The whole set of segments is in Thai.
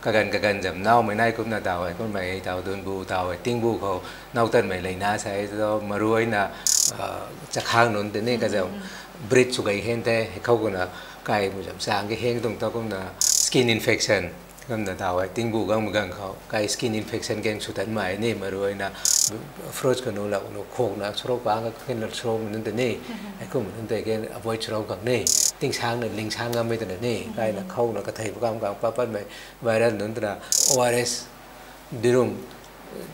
กันจำเน่าไม่ได้ก็น่าตาวไอ้ก็ไม่ตาวโดนบูตาวไอ้ติ้งบูเขาเน่าต้นไม่เลยนะใช่ตัวมารวยนะจะข้างนู้นแต่นี่ก็จะบริดสุกัยเห็นแต่เขาก็น่ะไก่มันจะสร้างก็เห็นตรงตัวก็น่ะ skin infection ก็น่าตาวไอ้ติ้งบูก็เหมือนกันเขาไก่ skin infection เก่งสุดท้ายไม่นี่มารวยนะฟรุตก็นู้นละนู้นโคกนะชโรบ้างก็เห็นชโรมันนั่นแต่นี่ไอ้ก็เหมือนนั่นแต่แก avoid ชโรกันนี่ติ้งช้างเนี่ยลิงช้างก็ไม่แต่นี่ไก่น่ะเขาน่ะกระเทยพวกเขาปั๊บไม่ไวรัสนั่นแต่ ORS ดิรุม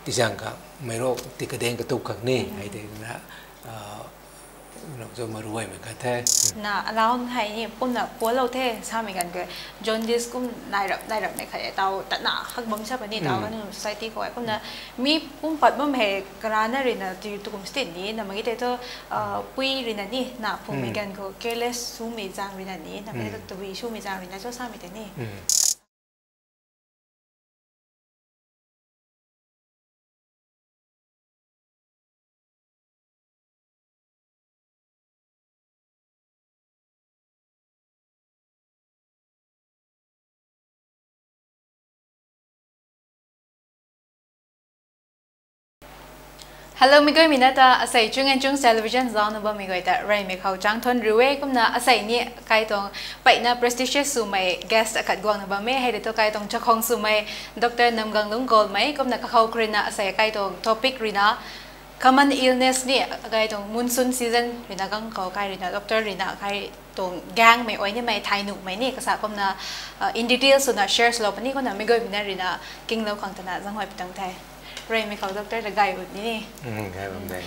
ที่จังกับไม่รู้ที่กระเด้งกระตุกกันนี่ไอ้เด็กนะเราจะมารวยเหมือนกันแท้น่ะเราให้เนี่ยปุ่นน่ะปัวเราเท่ใช่เหมือนกันก็จนดิสกุมได้รับในขยะเตาแต่หน้าหักบ่มใช่ปะนี่เตาก็นึกว่า society เขาไอ้ปุ่นน่ะมีปุ่นปัดบ่มเหกราน่ะเรนน่ะที่ตุกุมสตินี้น่ะมันก็เตอปุยเรนน่ะนี่น่ะปุ่นเหมือนกันก็ careless ซูมีจางเรนน่ะนี่น่ะไม่ได้ตัววีซูมีจางเรนน่ะช่วยสร้างมีแต่นี่ฮัลโหลมิโกมินาตาอาศัยจุงเงินจุงเทเลวิชันจอนบ่มิโกแต่ไรไม่เข้าจังทนรู้เว้ก็น่ะอาศัยนี่ใครต้องไปน่ะ prestigious สุมัย guest ขัดกวางน่ะบ่แม่ให้ได้ตัวใครต้องเจ้าของสุมัยดรนำกังลุง GOLMEI ก็น่ะเข้าครีน่ะอาศัยใครต้อง topic รีน่ะ common illness นี่ใครต้อง monsoon season รีน่ะกังเขาใครรีน่ะ ดรรีน่ะใครต้องแกงไม่อ้อยนี่ไม่ไทยหนุกไม่นี่ก็สักก็น่ะ in detail สุดน่ะ share สโลปนี่ก็น่ะมิโกมินารีน่ะกิ่งเล่าของตนาจังหวัดตั้งแต่ไรไม่เข้าดรจะไกด์อุดนี่ไกด์ผมได้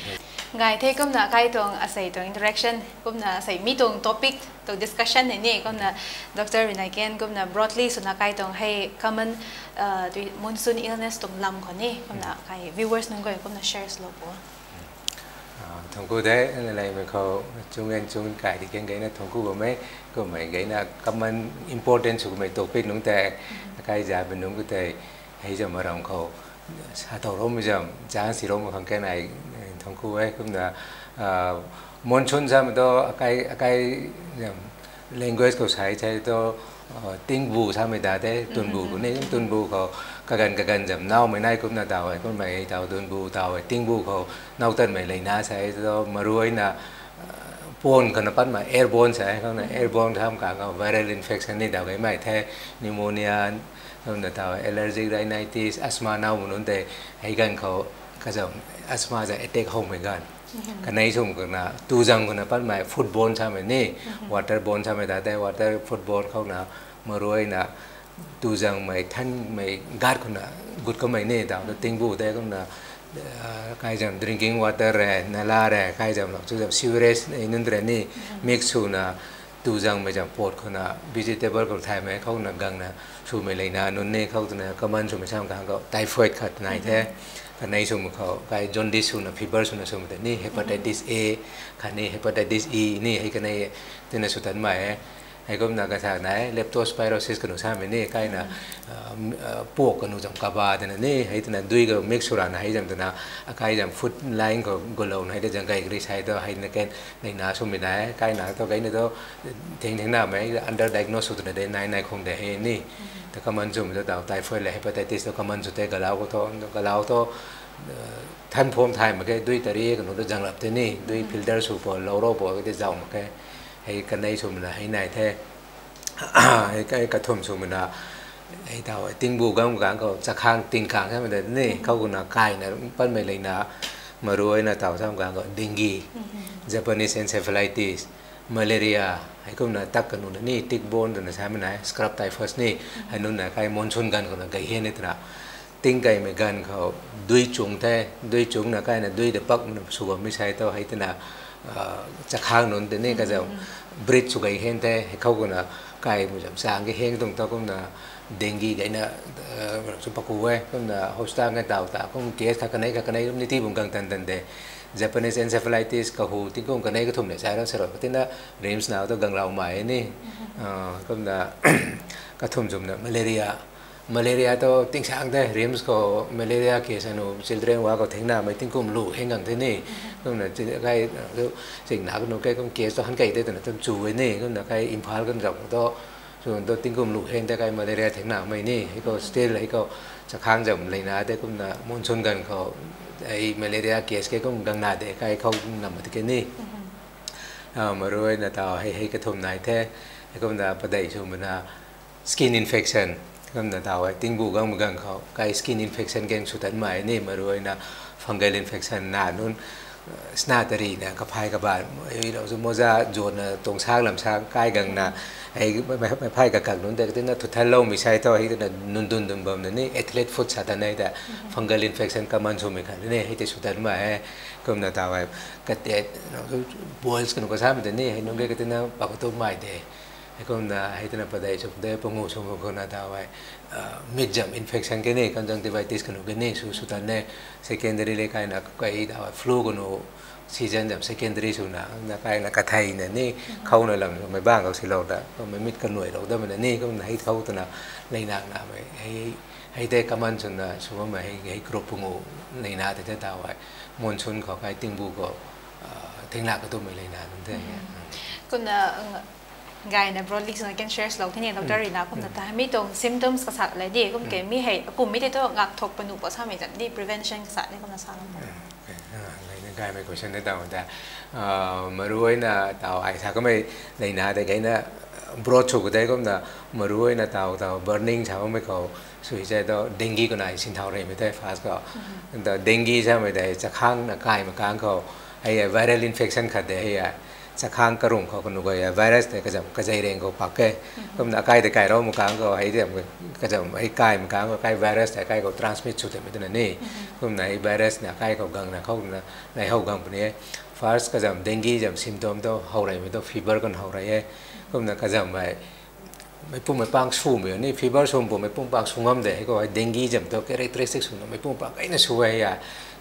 ไกด์ที่ก็น่ะไกด์ตรงอาศัยตรง interaction ก็น่ะอาศัยมีตรง topic ตรง discussion นี่ก็น่ะดรวินัยเกนก็น่ะ broadly สุดน่ะไกด์ตรงให้ common monsoon illness ตรงลำคนนี้ก็น่ะไกด์ viewers นึงก็น่ะ share สโลปทั้งคู่ได้อะไรไม่เขาจุงเงินจุงไก่ที่เก่งไก่นะทั้งคู่ก็ไม่ไก่นะ common important สุดไม่ topic นึงแต่ไก่จะเป็นนึงก็แต่ให้จะมาลองเขาถ้าตัวเราไม่จำจางสิเราไม่ขังแค่ไหนทั้งคู่ไอ้ก็น่ะมอนชนจำตัวไอ้language เขาใช้ตัวติ้งบูใช่ไหมแต่ตุนบูคนนี้ตุนบูเขากันจำเน่าไม่ได้ก็น่ะตาวไอ้ก็ไม่ตาวตุนบูตาวไอ้ติ้งบูเขาเน่าต้นไม่เลยนะใช่ตัวมารวยนะปนขนาดปั้นมา airborne ใช่เขาเนี่ย airborne ทำการเอา viral infection นี่ดาวไอ้ไม่แท้ pneumoniaนั่นแต่ว่า allergic rhinitis asthma น่ามันนั่นแต่ให้กันเขาก็จะ asthma จะ attack ห้องเหมือนกันกันในช่วงกันนะตูจังกันนะปั้นมา foodborne ใช่ไหมนี่ water-borne ใช่ไหมแต่ water foodborne เขานะมารวยนะตูจังไม่ท่านไม่กัดคนนะกุดก็ไม่เนี่ยแต่ว่าติ้งบูแต่ก็นะใครจะ drinking water แร่นาลาแร่ใครจะหลักจุด sewerage นั่นแต่นี่ mix สูนะตูจังไม่จำปวดคนนะ vegetable ก็ไทยไหมเขาหนักกังนะชูไม่เลยนะนุ่นนี่เขาตัวนี้ก็มันชูไม่ช่างกันก็ไทฟอยด์ขัดไหนแท้กันในชูมันเขาไก่จอนดิสชูนะฟีเบอร์ชูนะชูมันแต่นี่ hepatitis A กันนี่ hepatitis E นี่ให้กันในตัวนี้สุดท้ายไหมให้ก็นักการไหน leptospirosis กันหนูใช่ไหมนี่ไก่นะพวกกันหนูจำกบาแต่นี่ให้ตัวนั้นด้วยก็ make sure นะให้จำตัวนั้นไก่จำ food line ก็กลัวให้ได้จังไก่กรีใช้ตัวให้นักเก็ตในหน้าชูไม่ได้ไก่หน้าตัวไก่เนี่ยตัวทิ้งหน้าไหม under diagnose ตัวนั้นได้ในคงได้ให้นี่แต่ก็มันจุ่มตัวดาวไตฟอยด์และ hepatitis ตัวก็มันจุดแต่กะลาวตัวท่านพร้อมไทยมาแค่ด้วยตารีกันหนูตัวจังหลับที่นี่ด้วย filter สูบพอเราพอก็จะเจ้ามาแค่ให้กันได้ชมนะให้นายแท้ให้กระทมชมนะให้ดาวติ้งบูกันก็จะค้างติ้งค้างใช่ไหมแต่นี่เขาก็น่าไก่นะปั้นไม่เลยนะมารวยนะดาวทำกันก็เดงกี Japanese encephalitis มาเลเรียให้ก็น่าตักกันนู่นนี่ติกโบนตัวนั้นใช่ไหมนะสครับไทฟัสนี่ให้นู่นนะไก่มอนซุนกันก็น่าไก่เฮียนี่ตัวน่ะติ้งไก่ไม่กันเขาด้วยจุงแท้ด้วยจุงนะไก่นะด้วยเด็กปักสุกไม่ใช่ตัวให้ตัวน่ะจะค้างนู่นแต่นี่ก็จะบริดสุกไก่เฮียนแต่ให้เขาก็น่ะไก่มันจะสร้างไก่เฮียนตรงตัวก็น่ะเดงกีไก่น่ะสุปกุเวก็น่ะโฮสต์กันดาวตาก็เกสกันไหนนี่ที่บุญกันตันเดJapanese encephalitis ก็หูที่ก็กันไหนก็ทุ่มเนี่ยใช่แล้วสรุปก็ที่น่ะ RIMS หนาวตัวกังเราใหม่นี่ก็น่ะก็ทุ่มจุ่มน่ะmalaria ตัวติ้งช่างได้ RIMS ก็ malaria เคสนู children ว่าก็ทิ้งหน้าไม่ติ้งกุมลูกเฮงกังที่นี่ก็น่ะใครสิ่งหนาก็นู่นใครก็เคสตัวหันไก่ได้ตัวน่ะตัวจู่ไว้นี่ก็น่ะใครอิมพาลกันกับตัว ส่วนตัวติ้งกุมลูกเห็นแต่ไกมาเลเรียถึงหนาไม่นี่ให้ก็สเตลให้ก็จะค้างจำเลยนะแต่กุมนะมอนซุนกันเขาไอ้มาเลเรียเคสก็กังนาเด็กไอ้เขานำมาที่นี่มารู้นะต่อให้กระทบนายแท้ให้กุมนะประเดี๋ยวชูมันนะ skin infection กุมนะต่อไอ้ติ้งบูกังมือกังเขาไอ้ skin infection เก่งสุดท้ายมาไอ้นี่มารู้นะ fungal infection น่านุ่นสนาตรีนะกับพายกับบานเราสมมติว่าโจนตรงช้างลำช้างใกล้กันนะไอ้ไม่พายกับกักนุ่นแต่ที่นั่นทุกท่านเราไม่ใช่ตัวที่นั่นนุ่นดุนดุนบ่มนั่นนี่ athlete foot สัตว์นั่นแต่ fungal infection ก็มันชุ่มกันนี่ให้ที่สุดท้ายมาก็น่าตาไว้ก็เด็ดเรา boils กันก็ทราบแต่นี่ให้นุ่นเรียกที่นั่นปากตัวไม่ได้ให้ก็น่าให้ที่นั่นประเดี๋ยวชุดเดียวปุ่งหูชมก็น่าตาไว้ mid jump infection กันนี่ conjunctivitis กันก็นี่สุดท้ายเนี่ย secondary เลยกันนะก็ไอ้ตาไว้ flu กัน season jump secondary สุดนะนะก็ไอ้นักไทยเนี่ยนี่เขาเนี่ยเราไม่บ้างเขาสิเราแต่ก็ไม่มิดกันหน่วยเราแต่มันนี่ก็ให้เขาตัวน่ะเลยนักนะไม่ให้ได้กำมันสุดนะชัวร์ไม่ให้กรบปุ่งหูเลยนะแต่ตาไว้มอนซุนเขาไปติ้งบูก็ทิ้งหลักก็ตัวไม่เลยนะนั่นเองคุณไงนะ broadly ส่วนกัน share เราที่นี่เราจะเรียนนะคุณแต่ไม่ตรง symptoms กษัตริย์อะไรดีก็เกี่ยวมีให้กลุ่มไม่ได้ต้องงักทบปนุปัสสาวะจัดดี prevention กษัตริย์นี่ก็น่าสนใจไงนั่นกลายเป็น question ได้ต่างแต่มารู้นะต่อไอ้ถ้าก็ไม่เลยนะแต่ไงนะ broad ชุกได้ก็นะมารู้นะต่อ burning ชาวไม่เขาสุดใจต่อ dengue ก็ไหนสินเท่าไรไม่ได้ fast ก็แต่ dengue ใช่ไหมได้จะข้างนะกายมาข้างเขาไอ้ viral infection ขัดได้จะข้างกระรุ่งเขาคนนู้นก็ไวรัสเนี่ยก็จะกระจายแรงเขาปักแก่ก็มันใกล้แต่ใกล้เรามุกางก็ให้เดี๋ยวก็จะให้ใกล้มุกางก็ใกล้ไวรัสแต่ใกล้เขา transmit สุดแต่ไม่ตัวนี้ก็มันไวรัสเนี่ยใกล้เขากังนะเขาในเขากังพวกนี้ first ก็จะdengue จะ symptom ตัวเขาอะไรไม่ตัว fever กันเขาอะไรก็มันก็จะไม่ปุ่มไม่ปังสูงอย่างนี้ fever สูงปุ่มไม่ปุ่มปังสูงงั้นเด็กก็dengue จะตัว characteristic สูงไม่ปุ่มปังไอ้นั่นสวย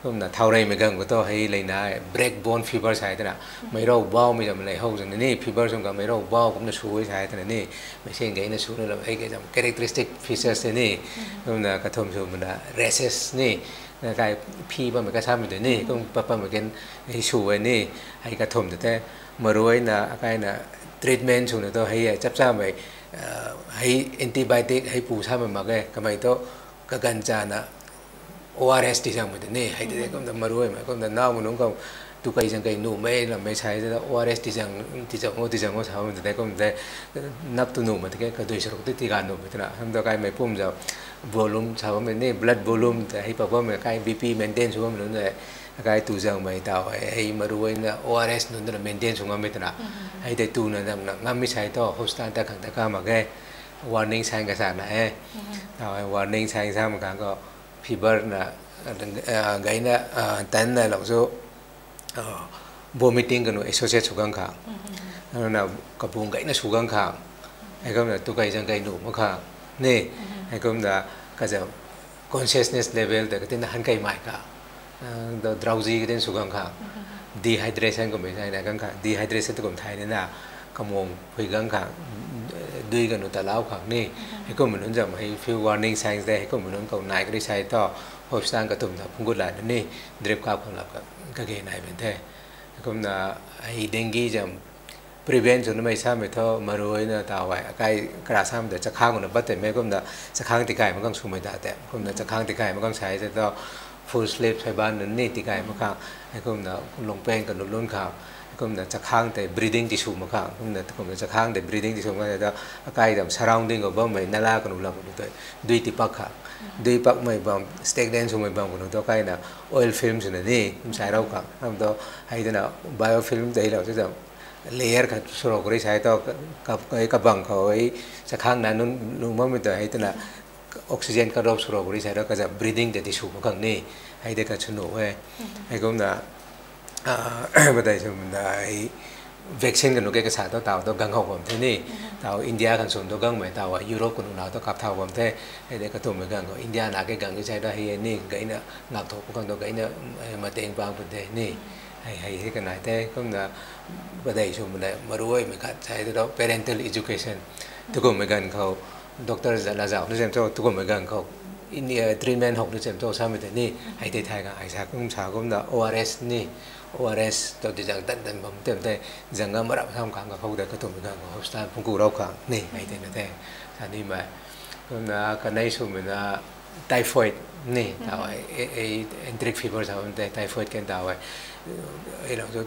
ก็มันเท่าไรไม่กังก็ต้องให้เลยนะ break bone fever ใช่ไหมนะไม่รู้บ้าไม่จำเลยเขาจังนี่ fever ส่งกันไม่รู้บ้าก็มันช่วยใช่ไหมนี่ไม่ใช่ไงนะช่วยเราไอ้ก็จำ characteristic features นี่ก็มันกระทำช่วยมัน rashes นี่กายพี่บ้ามันก็ทำอยู่นี่ก็ปั๊มเหมือนกันให้ช่วยนี่ให้กระทำแต่มารู้นะกายนะ treatment ช่วยตัวให้จับจ้าไปให้ antibiotic ให้ปูช้ามันมาแก่ก็ไม่ต้องก็กันจานะORS ที่จังหวัดนี่ให้ได้ก็มารู้ไหมก็น้ามันน้องก็ตุกไอจังไงหนูไม่ใช่แต่ ORS ที่จังว่าชาวมันได้ก็ได้นับตัวหนูมันที่ก็โดยเฉพาะที่การหนูมันนะทำตัวกายไม่พุ่มจะ volume ชาวมันนี่ blood volume แต่ให้ปั๊บมันกาย BP maintain ช่วงมันนั่นแหละกายตัวจังไม่ต่อให้มารู้ว่า ORS นั่นจะ maintain ช่วงมันนะให้ได้ตัวนั่นนะงั้นไม่ใช่ต่อ hospital แต่ขังแต่ก็มาแค่ warning sign ก็สั่งนะต่อ warning sign ซ้ำกันก็fever นะไงนะแต่นั่นเราจะ vomiting กันหนู associate สุขังขังนั่นนะกับปุ่งไงนะสุขังขังไอ้ก็มันตุกไอจังไงหนูมั้งขังนี่ไอ้ก็มันก็จะ consciousness level แต่ก็ที่นั่นหันไกลไม่ค่ะdrowsy ก็ที่สุขังขัง dehydration ก็ไม่ใช่นะขังขัง dehydration ตัวคนไทยเนี่ยนะขโมงคุยขังขังด้วยกันหนูแต่เล่าขังนี่ให้ก็เหมือนนั่นจะให้ few warning signs ได้ให้ก็เหมือนนั่นก็นายก็ได้ใช้ต่อพบสร้างกระตุ้นนะพุ่งกุหลาบนี่เดริฟกับคนละก็เกณฑ์นายเป็นแท้ก็น่ะไอ้ dengue จะ prevent จนไม่ทราบไม่เท่ามารู้นะต่อไว้ใกล้กระซ้ำแต่จะข้างคนละบัดแต่ไม่ก็น่ะจะข้างตีไก่มันก็ชุ่มไม่ได้แต่ก็น่ะจะข้างตีไก่มันก็ใช้แต่ต่อ full sleep ใช้บ้านนั่นนี่ตีไก่มันข้างให้ก็น่ะลงแป้งกับลุ่นข้าวก็มันจะข้างแต่ breathing tissue มาข้างก็มันจะข้างแต่ breathing tissue มาแต่ใกล้แต่ surrounding กับบ้านไม่น่ารักกันหนูละกันตัวด้วยที่ปักข้างด้วยปักไม่บ้าง steak dance ไม่บ้างกันตัวใกล้น่ะ oil film ส่วนนี้ผมใช้เราข้างทำตัวให้ตัวน่ะ biofilm ได้เราจะlayer กันสุรกุริใช้ตัวกับบังเขาไอ้จะข้างนั้นนู้นมันไม่ตัวให้ตัวน่ะออกซิเจนกระดกสุรกุริใช้เราก็จะ breathing แต่ tissue มาข้างนี้ให้ได้กันสนุกให้ก็น่ะประเดี๋ยวมันได้วัคซีนกันหนูแกก็สาตัวตัวกังเขาผมที่นี่ตัวอินเดียกันส่วนตัวกังเหมือนตัวยุโรปกันหนูเราตัวกับเท่าผมที่ให้ได้กระตุ้นเหมือนกันก็อินเดียนักกังก็ใช้ได้ให้นี่ก็อินเดียนักทบกันตัวก็อินเดียมาเต็งบางประเทศนี่ให้กันไหนแต่ก็น่ะประเดี๋ยวมันได้มารู้เหมือนกันใช้ตัว parental education ทุกคนเหมือนกันเขาด็อกเตอร์จะลาจากนั่นเองทุกคนเหมือนกันเขา treatment 6 หรือ7 ตัวซ้ำไปแต่นี่ให้ได้ทายกันไอ้สากุ้งสากุ้งน่ะ ORS นี่ ORS ตัวที่จังตันผมเต็มแต่จังก็มารับทำการกับเขาแต่ก็ต้องมีการกับ hospital พุ่งกูเราขังนี่ให้ได้นะแต่ท่านี้มาก็น่ะกันในส่วนมันน่ะ typhoid นี่แต่ว่าenteric fever สาวมันแต่ typhoid กันแต่ว่าเราจะ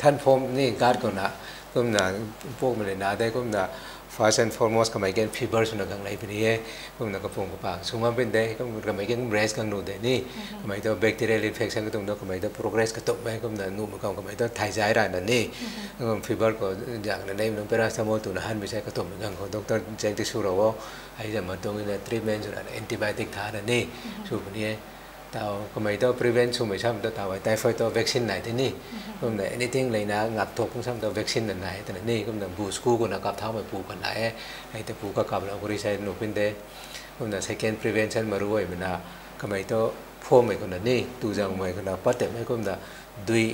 ท่านพมนี่การก่อนนะก็น่ะพวกมันเลยนะได้ก็น่ะfirst and foremost ก็ไม่เกิน fever ส่วนหนึ่งในปีนี้ก็มันก็พุ่งกับปากส่วนมันเป็นได้ก็ไม่เกิน breast กันนู่นได้นี่ก็ไม่ต้อง bacterial infection ก็ต้องก็ไม่ต้อง progress ก็ต้องไปก็มันนู่นมันก็ไม่ต้องถ่ายใจได้นั่นนี่ก็ fever ก็อย่างนั้นนี่มันเป็นอะไรสมมติตัวนั้นไม่ใช่ก็ต้องเหมือนกันก็ต้องแจ้งที่สุราว่าให้จะมาตรงนี้ treatment ส่วนนั้น antibiotic ทานนั่นนี่ส่วนนี้แต่ก็ไม่ต้อง prevent ส่วนไม่ใช่แต่ว่า typhoid ตัว vaccine ไหนที่นี่ก็มัน anything เลยนะงัดทบก็ใช่ตัว vaccine นั่นไหนแต่นี่ก็มันบูสกูก็นักกับเท้าไปปูกันไหนให้แต่ปูก็กับเราก็รีไซน์นู่นเป็นเด้ก็มัน second prevention มารู้ไว้มันนะก็ไม่ต้องพ่อไม่คนนั้นนี่ตัวจังไม่คนนั้นปัดแต่ไม่ก็มันดุย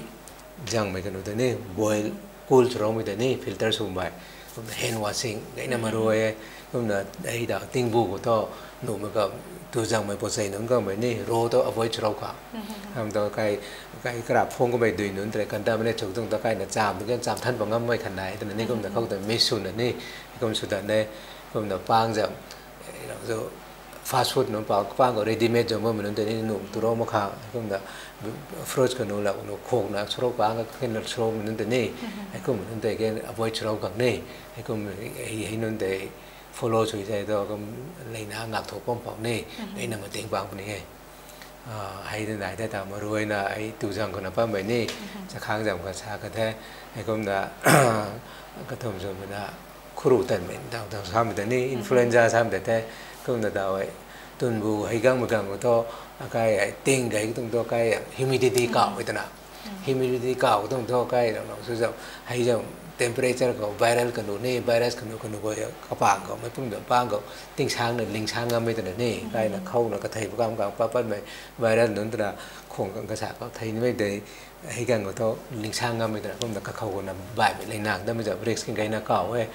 จังไม่คนนั้นนี่ boil cool ช่องไม่แต่นี่ filter สูงไปก็มัน hand washing ไอ้นั่นมารู้ไว้ก็มันไอ้ดาวติ้งบูก็ต้องนู่นมันก็ตัวจังไม่พอใส่นั่นก็ไม่นี่โรต้อง avoid ช่องกันทำตัวใครกราบพงก็ไม่ดุยนู่นแต่กันได้ไม่ได้ถูกต้องตัวใครเนี่ยจามมันก็จามท่านบอกงั้นไม่ขนาดแต่นี่ก็มันเขาแต่ไม่สุดนี่ก็มันสุดนี่ก็มันปังจะเราจะ fast food นั่นปังก็ ready made จะมันนั่นแต่นี่นุ่มตัวเราไม่ขาดก็มัน frozen ก็นู่นละนู่นโคกนะช่องปังก็ขึ้นช่องมันนั่นแต่นี่ก็มันนั่นแต่ก็ avoid ช่องกันนี่ก็มันให้นั่นแต่follow ช่วยใจตัวก็เลยนะงับถูกป้อมเป่านี่เลยนำมาเต็งบางคนนี้ให้ได้แต่ตามมารวยนะไอ้ตัวจังคนนั้นป้าแบบนี้จะค้างจังกระชากระแทกไอ้ก็มันก็ทำจนมันครูแต่เหม็นดาวซ้ำแต่นี่อินฟลูเอนซ่าซ้ำแต่ก็มันดาวไอ้ตุนบูให้กังมือกังก็ต้องใกล้ไอ้ติ้งไอ้ต้องใกล้ humidity เก่าไว้ตัวน่ะ humidity เก่าต้องใกล้เราสุดจะให้จังtemperature ก็ viral กันดูนี่ virus กันดูก็กระปางก็ไม่พุ่งเดือดปางก็ติ้งช้างเนี่ยลิงช้างก็ไม่แต่นี่ใกล้นะเข้านะก็ไทยพวกกำกับป้าไม่ viral นั่นแต่คงกันกระสาก็ไทยไม่ได้ให้กันก็ต้องลิงช้างก็ไม่แต่ก็มันก็เข้ากันนะบ่ายไปเลยนางแต่ไม่จะ risk กันไกลนะเก่าเว้ย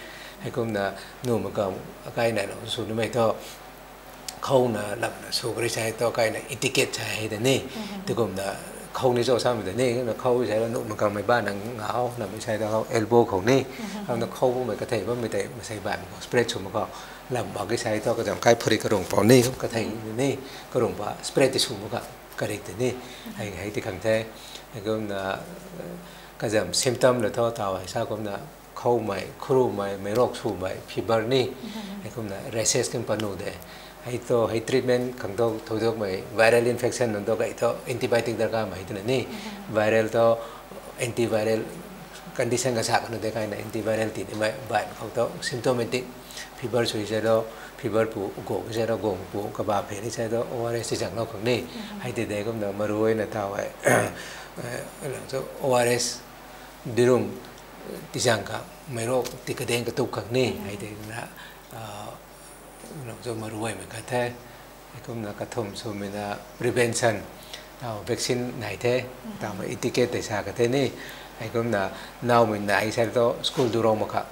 ให้ก็นะนู่นมันก็ใกล้ไหนเราสูดไม่ต้องเข้านะหลับนะสูบริษัทต้องใกล้นะ etiquette ใช่แต่นี่ที่ก็นะเขาในโซ่ซ้ำแต่นี่ก็เขาใช้แล้วนุ่มมันก็ไม่บ้านนั่งเหงาหนังไม่ใช่แต่เขาเอลโบของนี่เขาเนี่ยเขาไม่กระเทยว่าไม่แต่ไม่ใช่แบบสเปรดชุ่มมันก็ลำบากที่ใช้ตัวก็จะใกล้ผลิตกระดงปอนนี่กระเทยนี่กระดงว่าสเปรดที่ชุ่มมันก็กระเด็กแต่นี่ให้ที่ขังแท้ก็นะก็จะซิมตัมเลยท่อตาไว้ทราบก็นะเขาไม่ครูไม่โรคชุ่มไม่ฟีเบอร์นี่ให้ก็นะเรสเซสกันปนูเดให้ตัวให้ treatment ขังตัวทุกๆไม่ viral infection นั่นตัวก็ไอ้ตัว antibiotic ดาร์ก้าไม่ตัวนี่ viral ตัว antiviral condition ก็สักนั่นเด็กไอ้นะ antiviral ที่นี่ไม่บ้านเขาตัว symptomatic fever ช่วยใช้ตัว fever ปูโกงใช้ตัวโกงปูกระบาดเพลินใช้ตัว ORS จังเราของนี่ให้เด็กๆก็นะมารู้ไว้นะท่าไว้ตัว ORS ดิรุมที่จังก็ไม่รู้ที่กระเด้งกระตุกของนี่ให้เด็กนะเราจะมารู้เหมือนกันแท้ก็มันกระทำส่วนมันprevention เอาวัคซีนไหนแท้ตามอิติเกตแต่ชากันแท้นี่ไอ้ก็มันน่ามันไอ้ใช้ตัวสกูลดูโรมค่ะ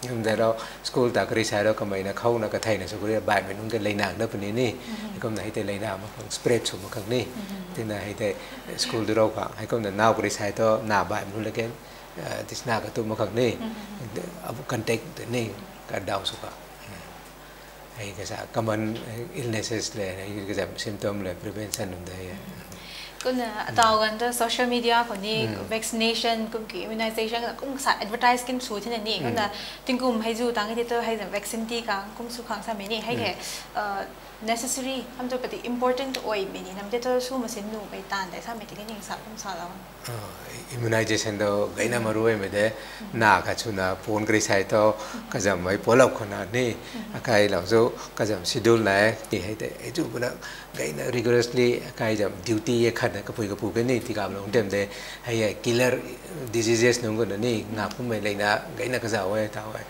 ยังแต่เราสกูลตากรีใช้เราก็ไม่นะเข้านะกระไทยนะสกุลเรียบบ่ายมันนุ่งกันเลยหนักเด้อปนี้นี่ไอ้ก็มันให้แต่เลยหนักมันสเปรดสุ่มกันนี่ที่น่าให้แต่สกูลดูโรค่ะไอ้ก็มันน่ากรีใช้ตัวหน้าบ่ายมันนุ่งเลยกันที่หน้ากระตุ้มกันนี่เอากันเทคนี่การดาวสุขไอ้ก็จะcommon illnesses เลยไอ้ก็จะ symptom เลย prevention นั่นได้ก็เนี่ยตอนกันจะ social media คนนี้ vaccination กุมกี่ immunization ก็มุกสาร advertise กันสูที่นี่ก็เนี่ยถึงกุมให้ดูตั้งที่ตัวให้จะ vaccine ที่กังกุมสุขังสมัยนี้ให้แค่ necessary ทำตัวปฏิ important โอ้ยไม่นี่ทำที่ตัวสู้มาเส้นหนูไปตานแต่ถ้าไม่ถึงก็ยังสับกุมสารแล้วimmunization ตัวไอ้น่ามารู้ไม่ได้หน้าก็ชุนะพูนกรีใช้ตัวก็จะไม่พอเราคนนั้นนี่ใครเราจะก็จะ schedule ไหนที่ให้แต่ไอ้จุดนั้นไอ้น่า rigorously ใครจะ duty ขัดนะก็พูดกันนี่ที่กับเราเต็มแต่ให้ killer diseases นั่นก็นี่งับก็ไม่เลยนะไอ้น่าก็จะเอาไว้ท่าไว้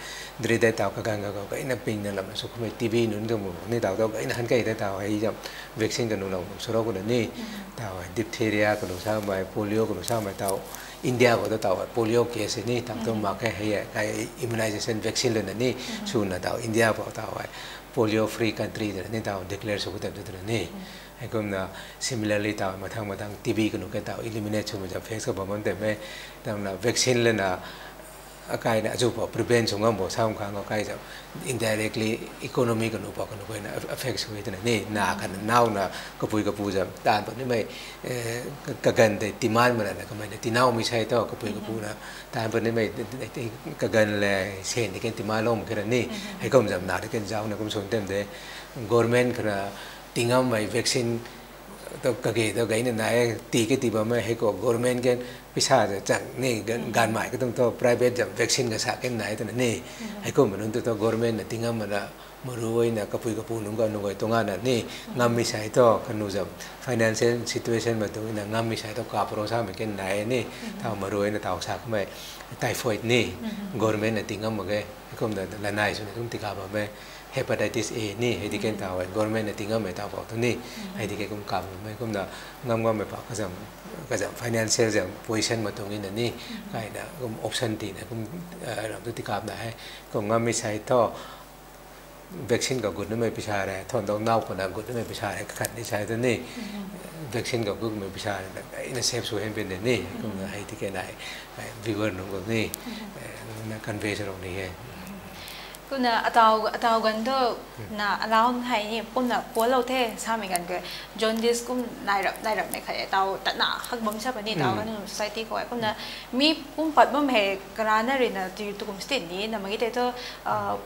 ดรีได้ท่าก็กันก็ไอ้น่าปิงนั่นแหละมันสุขไม่ TB นั่นก็มันนี่ท่าตัวไอ้น่าหันไก่ได้ท่าไอ้จะ vaccine กันนู่นเราสุราก็นี่ท่าไว้ diphtheria ก็นู่นใช่ไหม polio ก็นู่นใช่ไหมท่าอินเดียก็ตัว polio case นี่ทำตัวมาแค่ให้ immunization vaccine เลยนี่ชูนะท่าอินเดียพอท่าไว้ polio free country แต่นี่ตาว declare สุขแต่ตัวนี่ให้ก็นะ similarly ตาวมาทาง TB กันนุกันตาว eliminate ช่วยจะ face กับมันแต่ไม่ตาวนะ vaccine เลยนะกายนะจูบ prevent ช่วงนั้นบ่ซ้ำครั้งก็กายจะ indirectly economy กันนุปกันนุไปนะ affect ช่วยแต่นี่นากันน่าวนะก็ปุยจะตานตอนนี้ไม่กันแต่ติมานมันนะก็ไม่ได้ติน่าวไม่ใช่ต่อก็ปุยนะตานตอนนี้ไม่กันเลยเช่นที่กันติมาล้มกันนี่ให้ก็มันจะนาที่กันเจ้านะก็ส่วนเต็มเด government ขณะติงไม่ vaccine ตัวกเกตัวไงเนี่ยนายตีบ่ไม่ให้ก็ government กันพิชาจะจังนี่การหมายก็ต้องตัว private จะ vaccine ก็สักกันไหนตัวนี่ให้ก็มันตัว government ติงมันละมารู้ไว้นะกระปุนุ่งกันนุ่งไว้ตรงนั้นนี่งามไม่ใช่ตัวกันนู่นจะ financial situation มาตรงนี้นะงามไม่ใช่ตัวกับโปรซาไม่กันไหนนี่ถ้ามารู้ไว้นะถ้าเอาสักไม่ไทฟอยด์นี่ government ติงมันก็ให้ก็มันละนายส่วนนี้ต้องติดกับแบบ hepatitis A นี่ให้ที่กันถ้าเอา government ติงมันไม่ถ้าเอาตัวนี้ให้ที่กันกับไม่ก็มันงามไม่พอก็จะ financial จะ position มาตรงนี้นะนี่ใครนะก็ option ตีนะก็เราต้องติดกับนะให้ก็งามไม่ใช่ตัวvaccine กับกุดนั่นไม่พิชาเลยทนต้องเน่าคนนั้นกุดนั่นไม่พิชาเลยขัดที่ใช้ตัวนี้ vaccine กับกุดไม่พิชาเลยในเซฟส่วนเป็นนี่ก็ให้ที่แกไหนวิวร์นุ่งกับนี่นักการเวชตรงนี้ก็น่ะอัตรากันก็น่ะเราให้นี่ปุ่นน่ะปัวเราเท่สามีกันก็จนดิสก็ได้รับไม่ใครเราตัดหน้าหักบ่มใช่ปะนี่เรากันโซซายตี้ก็ไอ้ก็น่ะมีปุ่นปัดบ่มให้กระนั้นเลยนะที่ตุกมสตินี้น่ะมันก็ได้ตัว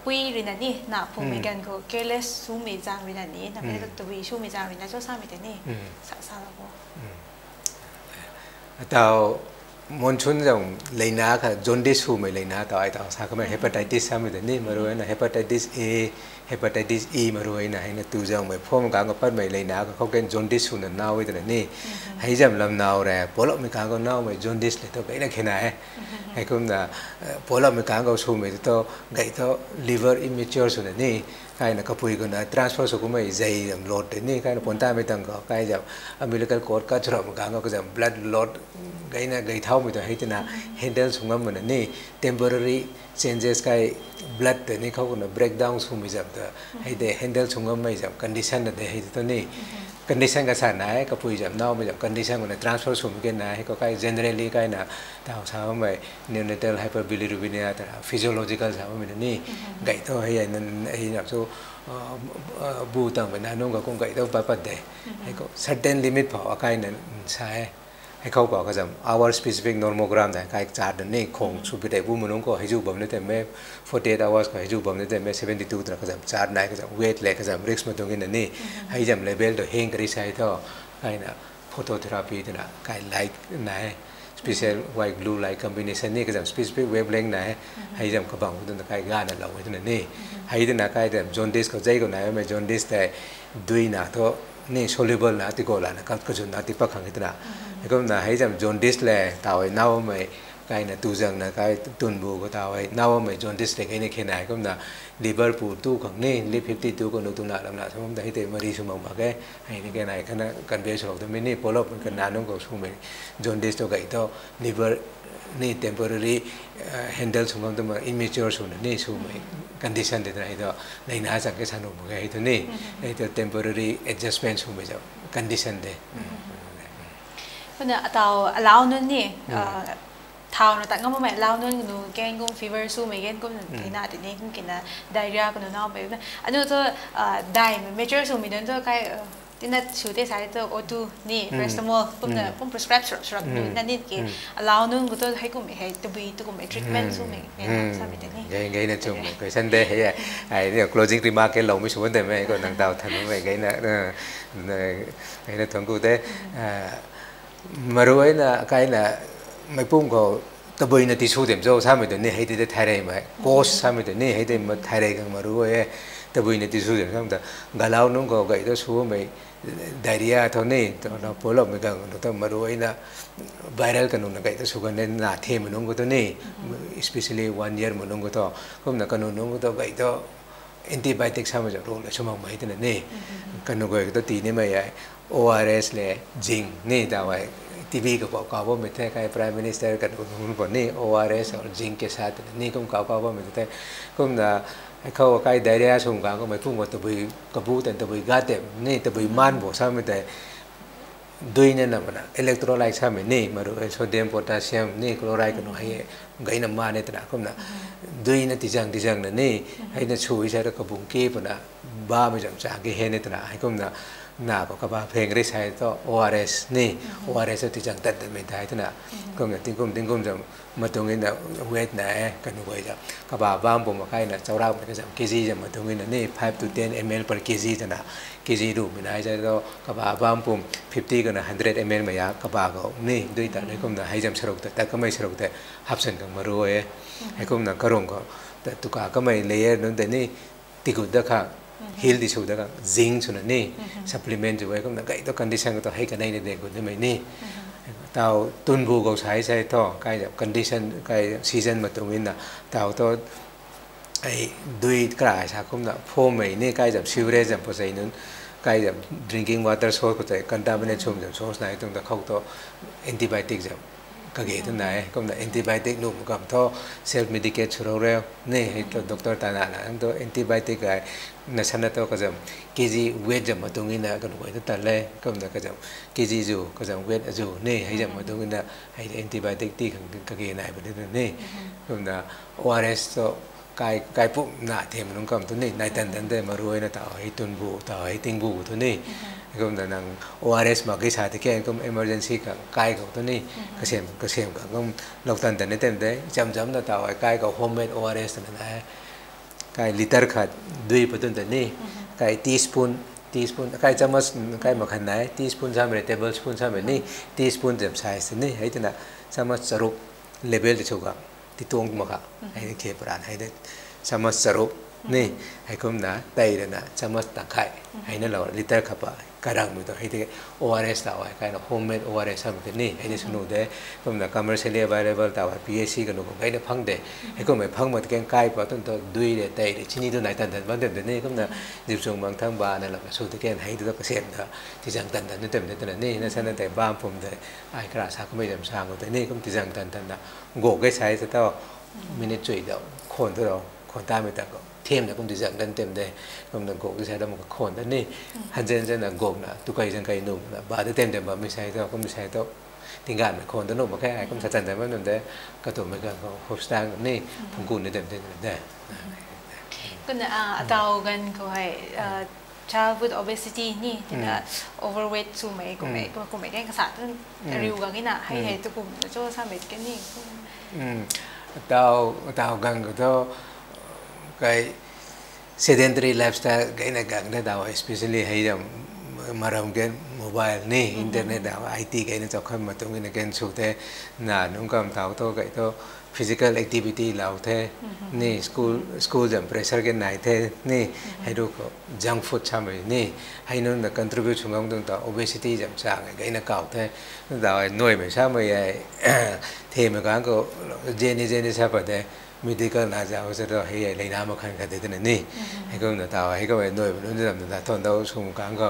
ปุยเลยนะนี่น่ะพุ่งมีกันก็ careless สู้ไม่จางเลยนะนี่น่ะไม่ได้ตัววิสู้ไม่จางเลยนะเจ้าสามีแต่นี่สาแล้วก็เราmonsoon จะเลยนะค่ะ jaundice หูไม่เลยนะต่อไอ้ต่อสักไม่ hepatitis ซ้ำอีกแต่นี่มารู้นะ hepatitis A hepatitis E มารู้นะให้นะตัวจะไม่พอมันการก็ปัดไม่เลยนะก็เขาเกิน jaundice หูนั่นน่าไว้แต่นี่ให้จำลำน่าเลยพอเราไม่การก็น่าไม่ jaundice เลยตัวไปนั่นแค่ไหนให้คุณนะพอเราไม่การก็สู้ไม่ตัวไก่ตัว liver immature ส่วนนี่ใครนะก็พูดกันนะ transfer สุขุมไม่ใจโหลดนี่ใครนะผลตาไม่ตั้งก็ใครจะ umbilical cord ก็จะมันการก็จะ blood load ไก่นะไก่เท่าไม่ตัวให้ที่นะ handle สุขุมมันนี่ temporary changes ใคร blood นี่เขาก็นะ breakdown สุขุมไม่จับตัวให้ได้ handle สุขุมไม่จับ condition นั่นให้ตัวนี้ condition ก็สั่นนะก็พูดจับน่าไม่จับ condition ก็นะ transfer สุขุมกันนะให้ก็ใคร generally ใครนะถ้าสาวไม่ neonatal hyperbilirubinemia แต่ physiological สาวไม่นี่ไก่ตัวให้นั่นให้แบบสู้บูตังเป็นนั่นนู่นก็คงไก่ตัวปัดเดย์ให้ก็ certain limit พอใครนั่นใช่ให้เขาบอกก็จะ our specific normogram แต่ใครจัดนี่คงสุดที่บูมันนู่นก็ให้จูบนี่แต่ไม่ 48 hours ก็ให้จูบนี่แต่ไม่ 72 แต่ก็จะจัดไหนก็จะ weight เลยก็จะ risk มาตรงนี้นี่ให้จำ level ตัวเฮงก็ได้ใช้ท่อใครนะ phototherapy ตัวนะใคร light ไหน special white blue light combination นี่ก็จะ specific wavelength ไหนให้จำกระบังตัวนั้นใครงานนั่นเราไว้ตัวนั้นนี่ให้ตัวนั้นใครจะ jaundice ก็ใจก็ไหนไม่ jaundice แต่ด้วยนะตัวนี่ soluble นะที่ก็แล้วนะก็จะน่าที่ปักขังตัวนั้นก็นะให้จำ jaundice เลยแต่ว่าน่าว่าไม่ใครนะตัวจังนะใครตุนบูก็แต่ว่าน่าว่าไม่ jaundice เลยใครเนี่ยแค่ไหนก็นะ liver ปูตู้ขังนี่ liver 52ก็นึกตัวนั้นแล้วนะสมมติให้เตะมารีสมองมาแกให้นี่แค่ไหนขณะการเวชเราตัวนี้พอเราเป็นกันนานน้องก็สู้ไม่ jaundice ตัวใครตัว liver นี่ temporary handle สมองตัวมา immature ส่วนนี่สู้ไม่ condition ที่ไหนตัวในน่าจะแค่สนุกเหมือนกันตัวนี้ในตัว temporary adjustment สู้ไม่จะ condition เด้เพราะเนี่ยเราเล่านั่นนี่ท้าวนะแต่ก็ไม่แม่เล่านั่นก็แกงก็ฟีเวอร์สู้ไม่แกงก็ที่น่าติดนี่ก็กินนะไดเรียก็น่าไปนะอันนี้ตัวได้เมเจอร์สู้ไม่ได้ตัวใครที่นั่นชูที่ใช้ตัวโอทูนี่เฟสติมอลปุ่มเนี่ยปุ่ม prescribe สำหรับนั่นนี่กี่เล่านั่นก็ตัวให้กูไม่ให้ตัวบีตัวกูไม่ treatment สู้ไม่เนี่ยทราบไหมแต่นี่ไงนะจุ่มก็ฉันได้ให้ไอ้เนี่ย closing remark เราไม่ช่วยแต่ไม่ก็นั่งดาวทันไม่ไงนะไงนะทั้งกูแต่มารู้ไว้นะใครนะไม่ปุ่มก็ตะบุยนะที่สู้เต็มโซ่ทราบไหมตัวนี้ให้ได้ไทยได้ไหมโค้ชทราบไหมตัวนี้ให้ได้มาไทยได้กันมารู้ไว้ตะบุยนะที่สู้เต็มโซ่แต่กาลาวนุ่งก็ไก่ตัวสู้ไม่diarrhea เท่านี้ตัวเราพอเราไม่กันเราต้องมารู้ไอ้นะ viral กันนู่นนะไก่ตัวสู้กันเนี่ยน่าเทียมนุ่งก็ตัวนี้ especially 1 year นุ่งก็ตัวก็น่ะกันนุ่งก็ตัวไก่ตัว antibiotic สามารถจะรู้เลยชั่วโมงไม่ตัวนี้กันนุ่งก็ตัวตีนี่ไม่ใช่ ORS เลย zinc นี่แต่ว่าทีวีก็บอกว่าไม่ใช่ใคร Prime Minister กันคนนี้ ORS और zinc के साथ नहीं कम कावा में तो कम ना ให้เขาใกล้ไดเรียส่งกลางก็ไม่พุ่งว่าตะบุยกระบูแต่ตะบุยกาเต็มนี่ตะบุยมันบ่ซ้ำไม่แต่ด้วยนั่นน่ะมันอิเล็กโทรไลต์ซ้ำนี่มาดูโซเดียมโพแทสเซียมนี่คลอไรด์กันให้ไงน้ำมันเนี่ยแต่ละคนน่ะด้วยนั่นที่จังนั่นนี่ให้นั่นช่วยใช้แล้วก็บุ้งกี้ปุ่นน่ะบ้าไม่จังจากที่เห็นเนี่ยแต่ละให้คนน่ะหน้าก็กระบะเพลงได้ใช้ต่อ ORS นี่ ORS ที่จังตัดไม่ได้แต่ละก็เนี่ยติ้งกุมจะมาตรงนี้น่ะเวทไหนกันไว้จะกระบะบ้ามผมมาใครน่ะเจ้าเราไม่ได้จำกิซี่จะมาตรงนี้น่ะนี่5 to 10 ml per kg แต่ละกิซี่ดูไม่ได้ใช่ต่อกระบะบ้ามผม50กันนะ100 ml มายากระบะก็นี่ด้วยแต่ในคนน่ะให้จำสรุปแต่ก็ไม่สรุปแต่หับเส้นกันมารู้ให้คนน่ะกระรงก็แต่ตุกาก็ไม่เลี้ยนั่นแต่นี่ติกุดเด็กค่ะฮิลดิสูดกันซิงสุนันนี่ซัพพลีเมนต์จะไว้ก็มันก็ต้องคอนดิชันก็ต้องให้กันในเด็กคนนี้ไม่นี่เต่าตุนบูก็ใช้ท่อใกล้แบบคอนดิชันใกล้ซีซันมาตรงนี้นะเต่าตัวไอ้ด้วยกระชากก็มันพอไม่นี่ใกล้แบบซิวเรจแบบพอใส่นั้นใกล้แบบ drinking water source ก็จะคอนตามิเนชั่นแบบ source ไหนตรงแต่เขาตัวแอนติไบโอติกแบบก็เกิดที่ไหนก็มันแอนติไบโอติกนุ่มกับท่อเซลฟ์เมดิเคทชัวร์เร็วนี่ให้ตัวด็อกเตอร์ตาหน้านะตัวแอนติไบโอติกไอ้นั่นฉันน่ะตัวก็จะกิจเวทจะมาตรงนี้นะก็ดูไว้ตั้งแต่แรกก็มันก็จะกิจจูก็จะเวทจูนี่ให้จะมาตรงนี้นะให้แอนติไบโอติกที่ก็เกิดไหนประเด็นนี่ก็มันORS ตัวกายปุ๊บหน้าเทมนุ่งกับตัวนี้ในตันเดมารู้นะต่อให้ตุนบูต่อให้ติงบูตัวนี้ก็มันนั่ง ORS มากิจที่แก่ก็ emergency กับกายกับตัวนี้ก็เสียมกับก็เราตันนี่เต็มได้จำนะต่อให้กายกับ homemade ORS นั่นแหละกายลิตรขัดด้วยประตูตัวนี้กายทีสปูนกายจะมากายมาขนาดไหนทีสปูน3 table spoon 3นี่ทีสปูนจะใช้สิ่งนี้ให้ตัวน่ะสามารถสรุปเลเวลที่ถูกที่ตรงมาค่ะให้เขียนปรานให้ได้สามารถสรุปนี่ให้คุณนะไต่เลยนะสามารถตั้งไข่ให้นั่นเราลิตรขับไปกระดังมือตัวให้ที่ ORS ต่อไปการโฮมเมด ORS ทำแบบนี้ให้ได้สนุกได้คุณนะ commercially available ต่อไป PAC กันหนูให้ได้พังได้ให้คุณไม่พังมาที่แกงไก่พอต้นตัวดุยได้ไต่ได้ชิ้นนี้ตัวไหนตันบางเต็มแต่นี่คุณนะดิบส่งบางทั้งบ้านนั่นแหละสู้ที่แกงให้ตัวเกษตรนะที่จังตันนี่เต็มแต่นี่นั่นฉันแต่บ้านผมได้ไอ้กระซ่าก็ไม่จำสร้างแต่นี่ก็ที่จังตันนะโกก็ใช้จะต้องมินิจุยเดียวคนตัวเราคนตามไม่ต่างก็เทียมนะก็ที่จังเต็มได้ก็มันโกก็ใช้ได้มันก็คนแต่นี่ฮันเจนนะโกนะตุกไก่จังไก่นุ่มนะบาดเต็มบ้าไม่ใช่ตัวก็ไม่ใช่ตัวทิ้งกันไม่คนตัวนุ่มมาแค่ไอ้ก็มันจันแต่ว่านั่นได้ก็ตัวไม่กันก็โฮสต์ตั้งนี่ผมกูนี่เต็มได้ก็เนี่ยเตากันเขาให้childhood obesity นี่ที่น่ะ overweight สูงไหมกูไม่แก่กษัตริย์ริวกันนี่น่ะให้ตัวกูจะโจ้สามเม็ดกันนี่เตากันก็ตัวไอ้ sedentary lifestyle ไอ้เนี่ยกันได้ดาว especially ให้เรามาเริ่มกันโมบายนี่อินเทอร์เน็ตดาว IT ไอ้เนี่ยจะเข้ามาตรงนี้กันสุดแต่น่ะนุ่งกำเตาตัวไอ้ตัวphysical activity เราเท่นี่ school จำ pressure กันไหนเท่นี่ให้ดูก็ junk food ใช่ไหมนี่ให้นู่นน่ะ contribute ช่วงตรงต่อ obesity จำสร้างไอ้เนี่ยเก่าเท่ดาวหน่วยไม่ใช่ไหมไอ้เทมกันก็เจนี่ใช่ปะเท่ medical น่าจะเอาเสร็จแล้วให้เลยน้ำมาขันกันเท่นี่ให้ก็น่ะดาวให้ก็ไอ้หน่วยมันนู่นจำน่ะทนดาวช่วงกันก็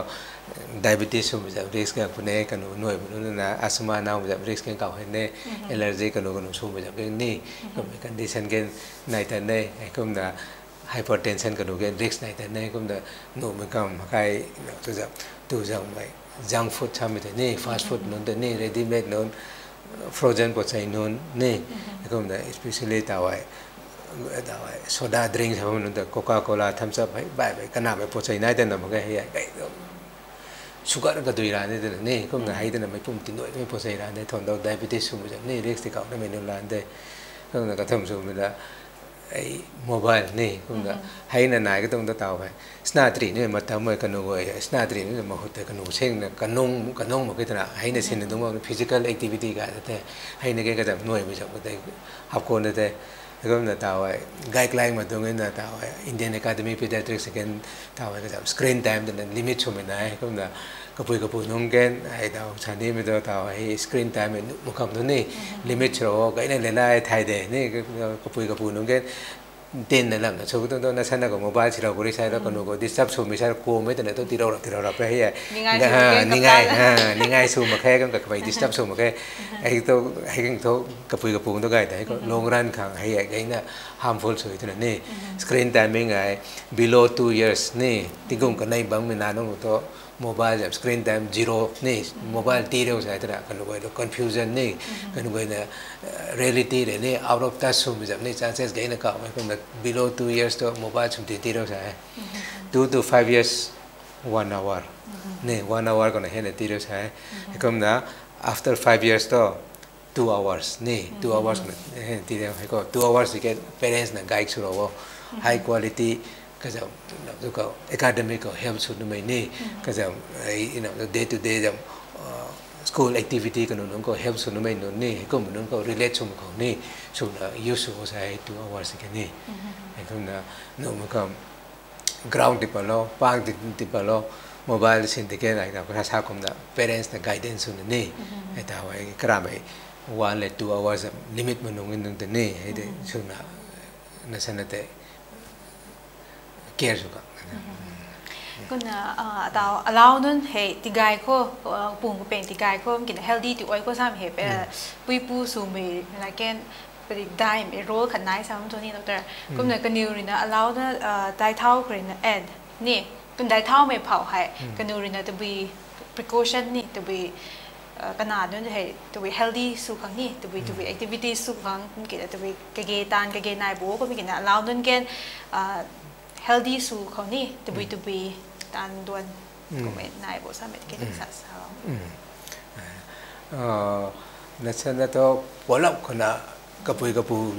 diabetes สูงจะ risk กันคนนี้กันหน่วยมันนู่นน่ะ asthma น่าจะ risk กันเก่าเห็นเนี่ย allergy กันสูงจะเป็นนี่ก็มี condition กันในแต่เนี่ยให้ก็น่ะ hypertension กันกัน risk ในแต่เนี่ยก็น่ะหนูมันก็ใครตัวจะไม่ junk food ทำไม่ได้นี่ fast food นู่นแต่นี่ ready made นู่น frozen พอใช้นู่นนี่ก็น่ะ especially ตัวโซดาดริงก์ใช่ไหมนู่นแต่ coca cola thumbs up ไปกันน้ำไปพอใช้ได้แต่น่ะมันก็ให้ไอ้สุขภาพก็ดูร้านนี้แต่นี่ก็น่ะให้แต่น่ะไม่ปุ่มติดหน่วยไม่พอใช้ร้านนี้ทนดาว diabetes สูงจังนี่ risk ที่เขาได้ไม่นู่นร้านได้ก็น่ะก็ทำสูงไปแล้วไอ้โมบายนี่ก็น่ะให้น่ะนายก็ต้องต่อไปสนาตรีนี่มาทำให้กันหน่วยสนาตรีนี่มาหัวแต่กันหน่วยเช่นน่ะกันนุ่งมันก็น่ะให้น่ะสิ่งนึงต้องว่า physical activity กันแต่ให้น่ะก็จะหน่วยไม่ใช่ก็แต่หับคนแต่ก็น่ะต่อไปไกด์ไลน์มาตรงนี้น่ะต่อไป Indian Academy Paediatric กันต่อไปก็จะ screen time แต่ limit ช่วงไม่ได้ก็น่ะก็ปุยน้องกันให้ต่อชั้นนี้ไม่ต่อให้ screen time มันคำตัวนี้ limit ช่วงก็ไอ้นั่นเลยไทยเดนี่ก็ปุยน้องกัน เต้นนั่นแหละนะช่วงต้นๆนั่นฉันก็โมบายที่เราบริษัทแล้วก็หนูก็ดิสทับสูมิใช่โกไม่แต่เนี่ยต้องที่เราไปให้นี่ไงสูมาแค่ก็กับไปดิสทับสูมาแค่ไอ้ตัวไอ้ตัวกระปุกตัวไงแต่ไอ้ก็ลงรันขังให้ไอ้เนี่ย harmful สุดที่นั่นนี่ screen timing ไง below 2 years นี่ที่กุ้งกันในบางเวลาน้องตัวโมบายแบบ screen time 0นี่โมบายตีเร็วใช่ไหมกันก็ confusion นี่กันก็เนี่ย reality เลยนี่ out of touch สูมิแบบนี่ chances ไงนะก็ไม่ก็ below 2 years ตัวโมบายสูมิตีเร็วใช่ 2 to 5 years 1 hour นี่ 1 hour ก็เนี่ยเห็นตีเร็วใช่ก็นะ after 5 years ตัว 2 hours นี่ 2 hours เนี่ยเห็นตีเร็วให้ก็ 2 hours ที่ parents เนี่ย guide สุดว่า high qualityก็จะดูก็ academic ก็ help สุดนั่นนี่ก็จะday to day จะ school activity ก็นู่นก็ help สุดนั่นนี่ก็เหมือนก็ relate สุดของนี่สุด useful ใช้ 2 hours กันนี่ก็นะนู่นมันก็ ground ที่ปะล้อ park ที่ปะล้อ mobile สิ่งที่แค่ไหนก็ถ้าชาวคนน่ะ parents เนี่ย guidance สุดนี่ไอ้ตัวไอ้กระไร1 และ 2 hours limit มันนู่นนั่นนี่ไอ้เด็กสุดน่ะนั่นฉันเนี่ยcare juga. Kuna atau allow nun he tigai ko pung peng tigai ko mungkin healthy ti oi ko sam he pe puipu sumi na ken pe dai me role khan nai sam to ni doctor kum na kanu ri na allow na dai thau kri na add ni kun dai thau me phau hai kanu ri na to be precaution ni to be ขนาดนั้นจะให้ตัว healthy สุขังนี่ตัว activity สุขังมีกี่ตัวกเกตานกเกนายบัวก็มีกี่นะเรานั่นแกน healthy สุขังนี่ตัวตานดวนก็ไม่นายบัวสามารถเก็บสัตว์สาวนั่นฉันนั่นตัวปวดหลับคนน่ะกระปุย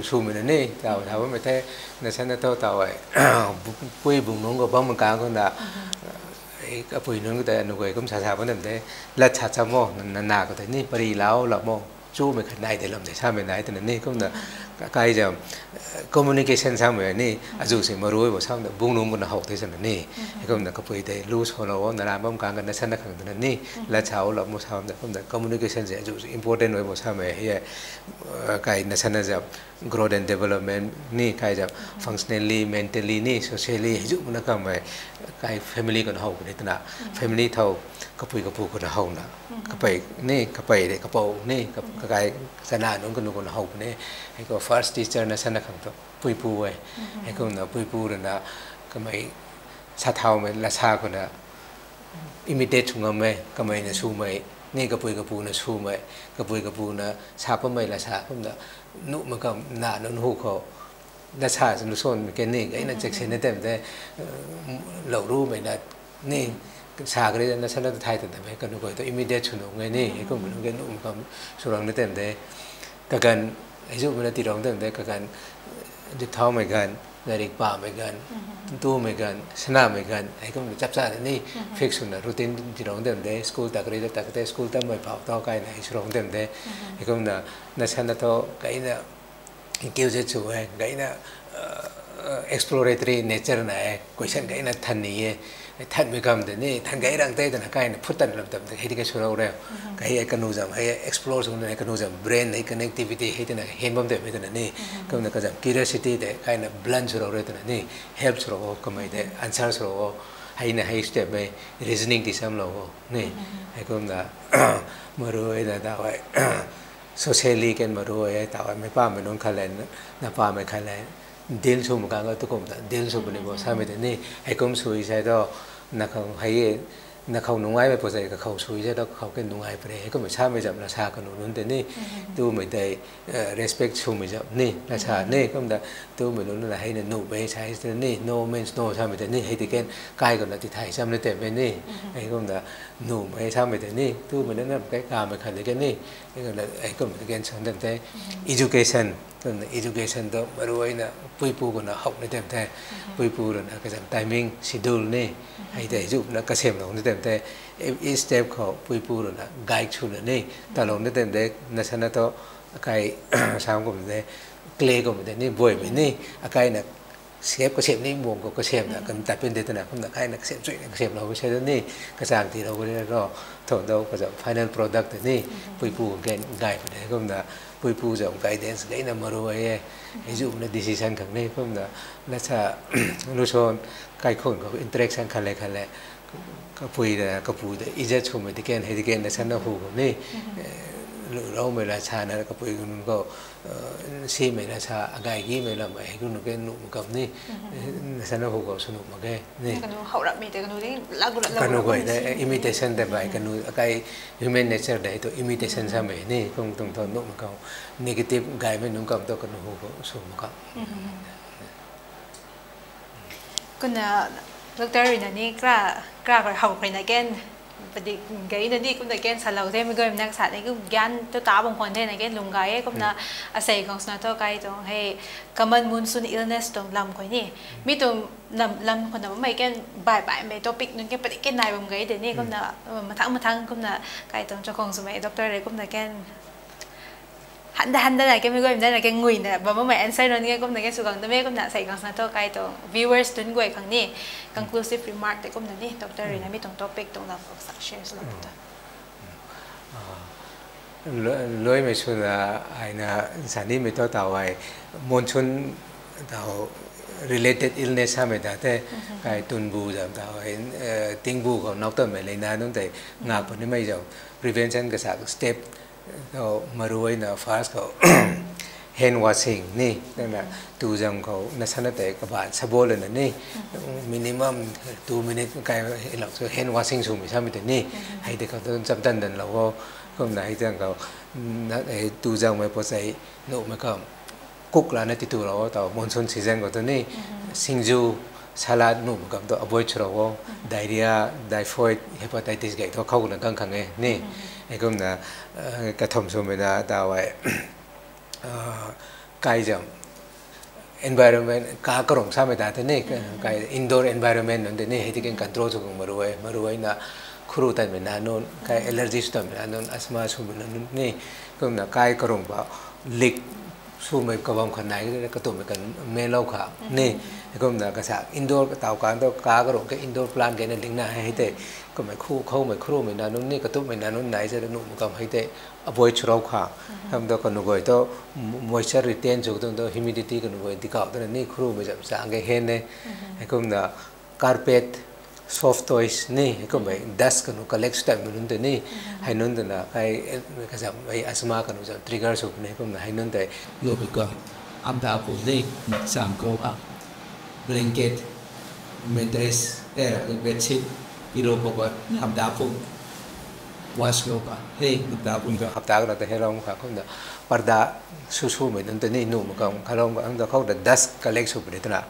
สูงเหมือนนี่แต่ถามว่าไม่ใช่นั่นฉันนั่นตัวไอ้ปุยบุ้งน้องก็บ้างมันกลางคนน่ะก็ปุยนึงก็แต่หนูก็cũng xả vấn đề là xả mò nà có thể ní bari lão lọ mò chú mình khẩn này để làm để sao mình này thì ní cũng là cái giờ communication sao mình ní dù gì mà rồi bảo sao được buông nung cũng là học thế sao ní cũng là cáiปุยđể lose hollow là làm bông càng cái sân khẩn thì ní là cháu lọ mò sao được cũng là communication sẽ dù important rồi bảo sao mình cái sân là giờ growth and development ní cái giờ functionally mentally ní socially ví dụ nó còn về cái family còn hậu cái này family thâu cái phụ còn hậu nè cái bể để cái bầu ní cái sản nó còn hậu này hay có first teacher nó sản khẳng đó phụ ấy hay còn là phụ rồi là cái mấy sát thâu mấy là xa còn là imitate chúng mấy cái mấy là su mấy ní cái phụ là su mấy cái phụ là xa cái mấy là xa cũng là nụ mà cầm nà nó hụt khổ đã xả xong rồi cái này cái là chắc chắn là thế lẩu ru mình là nè xả cái đấy nó sẽ là thay từ đấy cái nó gọi là immediate chuẩn ông cái này cái mình cái nụ mà cầm số lượng nó tem thế cả gần ví dụ mình là tỷ đồng tem thế cả gần đi thao mình gần là đi bà mình gần tu mình gần sana mình gần cái mình chấp nhận thế này fix là routine tỷ đồng tem thế school ta cái đấy school ta mới bảo tao cái này số lượng tem thế cái mình là nó sẽ là to cái là kêu cho chú ấy cái là exploratory nature này question cái là thần này thần mới cầm thế này thần cái đang tây là cái này phút tận làm tập hay cái số đâu rồi cái economism hay explore xuống này economism brain hay connectivity hay thế này hiện bom thế này cái là cái gì curiosity thế cái là blend số đâu rồi thế này help số đâu cái mấy thế answer số đâu hay là hay step về reasoning thì xem đâu này hay cũng là mà rồi là tao vậy socially cái mà rồi tao mấy ba mình nói khai lên na ba mình khai lên deal số một cái tôi cũng deal số bên này sao mình thế này hay cũng suy sẽ đó na không hay na không nung ai về bây giờ cái không suy sẽ đó không cái nung ai về hay cũng phải sao mình dám là sao cái nung thế này tôi mình thấy respect số mình dám này là sao này cũng là tôi mình nói là hay là no way sai thế này no means no sao mình thế này hay thì cái còn là thì thầy sao mình thế này hay cũng là no hay sao mình thế này tôi mình nói là cái mình khai cái này cái là hay cũng là cái sản thế education education đó mà rồi là puipu còn là học để tìm thế puipu rồi là cái dạng timing schedule này hay để giúp là cái xem nó để tìm thế each step của puipu rồi là guide cho nó này ta lòng để tìm thế là sao nó to cái sao cũng thế clay cũng thế này vui vậy này cái là xếp cái xếp này buồn của cái xếp là cần tập bên đây thế nào không là cái là xếp chuyện cái xếp nó cái xếp đó này cái dạng thì đâu có rồi thổi đâu cái dạng final product này puipu cái guide đấy cũng là ปุยปูจำ guidance ไงนะมารู้ไอ้ให้จุ่มใน decision ข้างนี้ก็นะแล้วถ้ารู้ชนใกล้คนกับ interaction ขั้นเลยก็ปุยนะก็ปุยอีเจชุ่มที่แกนให้ที่แกนในชั้นนั้นหูนี่เราไม่ละชานะก็ปุยคุณก็ซีไม่ละชาอากาศกี่ไม่ละไม่คุณก็นุ่มกับนี่ในชั้นนั้นหูก็สนุกมากเลยนี่กันเขารับมีแต่กันนี่ลักกันนุ่มก็ได้ imitation แต่ไปกันนุ่มอากาศ human nature ได้ตัว imitation ใช่ไหมนี่คงต้องทนนุ่มกับ negative กายไม่นุ่มกับตัวกันนุ่มหูก็สนุกกับคุณดร.นี่กล้าก็เขาคนนั้นแกนปฏิกิริยานี่คุณแต่แกนสลาวเท่ไม่ก็เป็นนักศึกษานี่ก็ยันตัวตาบางคนเท่ในแกนลุงไก่ก็น่าอาศัยของสนาตัวไก่ตรงให้กำมันมุนซุนอิลเนสตรงลำคนนี้มีตัวลำคนนั้นไม่แกนบ่ายไม่ตัวปิกนึงแกปฏิกิริยาบางไก่เดี๋ยวนี้ก็น่ามาทั้งก็น่าไก่ตรงเจ้าของสมัยดร.เลยก็น่าแกนhanda na kami ko imda na kay ngui na ba mo may answer non nga kum na kay sugang dami kum na sa ikang na to kay to viewers dun goy kang ni conclusive remark te kum na ni doctor rin na mi tong topic tong lang ko sa share sa laptop loi me chula aina sani me to tawai monsoon taw related illness ha me da te kai tunbu jam tawai tingbu ko nok to me leina nun te nga pa ni mai jaw prevention ka sa step तो मरुई ना फास्ट को hand washing नहीं ना तू जम को नसनते कबाद सबोले ना नहीं minimum 2 minutes का इलाक से hand washing सुमी सामी तो नहीं है देखो तो जब तंदन लोगों को ना है जंग को ना तू जम में पोसे नो में कम कुक लाने तितु लोगों तो monsoon season को तो नहीं सिंजू सलाद नो में कम तो avoid चुराओ diarrhea typhoid hepatitis के तो खाओ ना गंग खांगे नहींไอ้ก็นะกระทำสมัยนั้นตาไว้ใกล้จะ environment กากระงซ้ำไม่ได้แต่นี่ใกล้ indoor environment นั่นแต่นี่ให้ที่กัน control สุขมารู้ไว้นะครูแต่ไม่นานนู้นใกล้ allergy สุดไม่นานนู้น asthma สุดไม่นานนู้นนี่ก็นะใกล้กระงว่า leak สู้ไม่กระวำขนาดนี้ก็ตัวไม่กันไม่เล่าข่าวนี่ก็นะกระสัก indoor เต่าการตัวกากระงก็ indoor plant กันนั่นลิงน่าให้แต่ก็ไม่คู่เข้าไม่ครูไม่นานนู้นนี่ก็ตัวไม่นานนู้นไหนจะนุ่มก็ให้แต่ avoid ชุราข่าวทำตัวกันนุ่งก็ตัว moisture retain จุดตัว humidity กันนุ่งก็ติดข่าวตัวนี่ครูไม่จำสังเกตเห็นเนี่ยก็นะ carpet soft toys นี่ก็ไม่ dust กันนุ่ง collect แต่ไม่นุ่นแต่นี่ให้นุ่นแต่นะให้ก็จะไอ้ asthma กันนุ่งจะ trigger สุดนี่ก็ให้นุ่นแต่โยบไปก่อนอันดับผมนี่สั่งก็blanket mattress แต่bedsheet Iro po ba hamda po was ko pa hey hamda po ka hamda ko na te helong ka ko na parda susu me nun te ni nu mo ka khalong ang da khau da dust collect su pre tra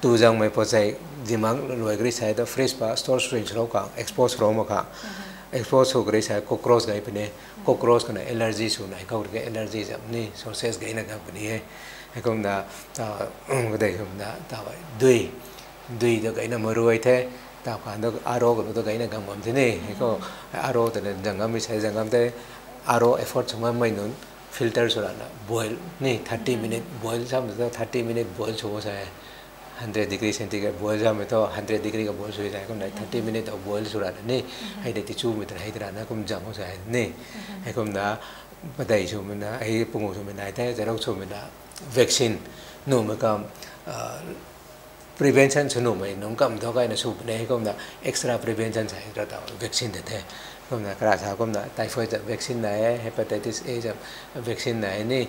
tu jang me po sai jimang loi gri sai da fresh pa store range ro ka expose ro mo ka expose ho gri sai cockroach gai pe ne cockroach ka na allergy su na ka ke allergy jam ni sources gai na ka pe ni he ko na ta ko dai ko na ta ba dui da gai na mo ro ai theตาขวานตัวอารมณ์ก็ตัวไงนะกังวลที่นี่ก็อารมณ์แต่จังงั้นไม่ใช่จังงั้นแต่อารมณ์ effort สมัยไม่นุ่น filter สุดละ boil นี่30 minutes boil ซ้ำตัว30 minutes boil ชัวร์ใช่100 degree centigrade boil ซ้ำตัว 100 degree ก็ boil ชัวร์ใช่ก็ไหน30 minutes เอา boil สุดละนี่ให้ได้ที่ชูมิตรให้ตระนะก็มันจังเขาใช่นี่ให้ก็นะไม่ได้ชูมินะให้ปุ่งชูมินะแต่จะเราชูมินะ vaccine นู่นมันก็ prevention สนุกไหมน้องก็ไม่ต้องการนะสูบเนี่ยก็นะ extra prevention ใช่เราต้อง vaccine เด็ดๆก็นะกระชากก็นะ typhoid จะ vaccine ไหน hepatitis A จะ vaccine ไหนนี่